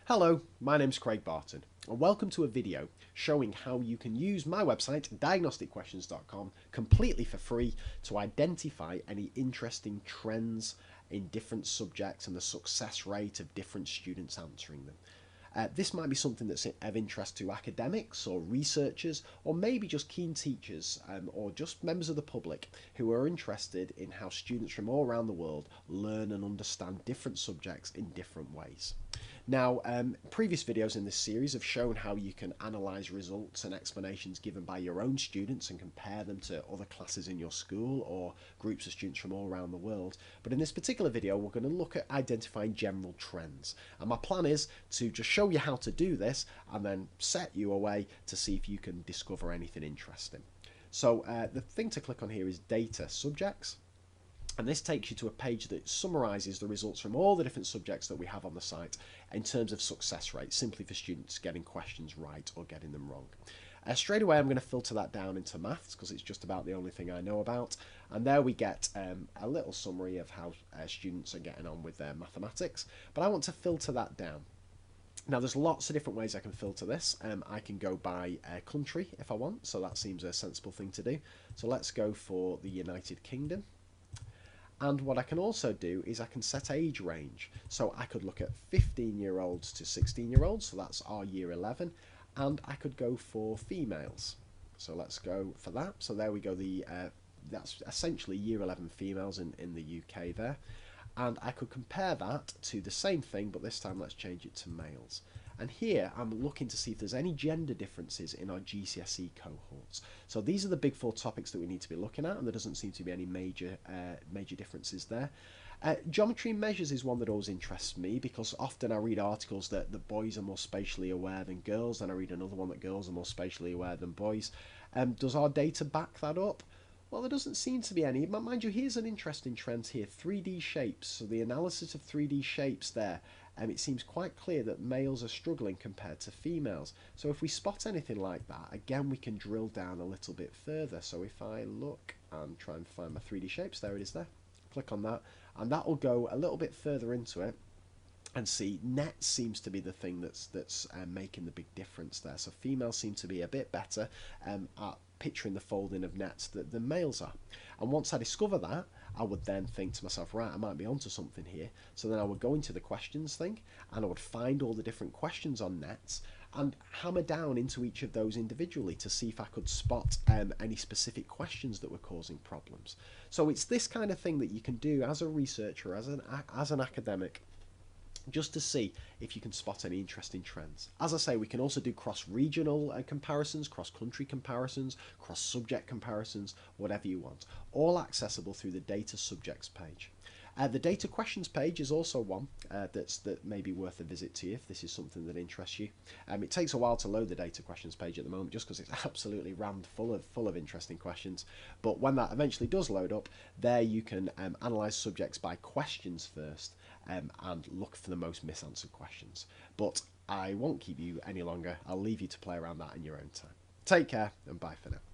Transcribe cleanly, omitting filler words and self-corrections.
Hello, my name's Craig Barton, and welcome to a video showing how you can use my website, diagnosticquestions.com, completely for free to identify any interesting trends in different subjects and the success rate of different students answering them. This might be something that's of interest to academics or researchers, or maybe just keen teachers or just members of the public who are interested in how students from all around the world learn and understand different subjects in different ways. Now, previous videos in this series have shown how you can analyse results and explanations given by your own students and compare them to other classes in your school or groups of students from all around the world. But in this particular video, we're going to look at identifying general trends. And my plan is to just show you how to do this and then set you away to see if you can discover anything interesting. So the thing to click on here is Data Subjects. And this takes you to a page that summarises the results from all the different subjects that we have on the site in terms of success rate, simply for students getting questions right or getting them wrong. Straight away I'm going to filter that down into maths because it's just about the only thing I know about, and there we get a little summary of how students are getting on with their mathematics, but I want to filter that down. Now there's lots of different ways I can filter this. I can go by country if I want, so that seems a sensible thing to do. So let's go for the United Kingdom. And what I can also do is I can set age range. So I could look at 15-year-olds to 16-year-olds, so that's our year 11, and I could go for females. So let's go for that. So there we go, that's essentially year 11 females in the UK there. And I could compare that to the same thing, but this time let's change it to males. And here I'm looking to see if there's any gender differences in our GCSE cohorts. So these are the big four topics that we need to be looking at, and there doesn't seem to be any major differences there. Geometry and measures is one that always interests me because often I read articles that boys are more spatially aware than girls, and I read another one that girls are more spatially aware than boys. Does our data back that up? Well, there doesn't seem to be any. Mind you, here's an interesting trend here, 3D shapes. So the analysis of 3D shapes there, it seems quite clear that males are struggling compared to females. So if we spot anything like that, again, we can drill down a little bit further. So if I look and try and find my 3D shapes, there it is there. Click on that, and that will go a little bit further into it. And see, net seems to be the thing that's making the big difference there. So females seem to be a bit better at picturing the folding of nets than males are. And once I discover that, I would then think to myself, right, I might be onto something here. So then I would go into the questions thing, and I would find all the different questions on nets and hammer down into each of those individually to see if I could spot any specific questions that were causing problems. So it's this kind of thing that you can do as a researcher, as an academic, just to see if you can spot any interesting trends. As I say, we can also do cross-regional comparisons, cross-country comparisons, cross-subject comparisons, whatever you want. All accessible through the Data Subjects page. The Data Questions page is also one that may be worth a visit to you if this is something that interests you. It takes a while to load the Data Questions page at the moment just because it's absolutely rammed full of interesting questions. But when that eventually does load up, there you can analyse subjects by questions first and look for the most misanswered questions. But I won't keep you any longer. I'll leave you to play around that in your own time. Take care and bye for now.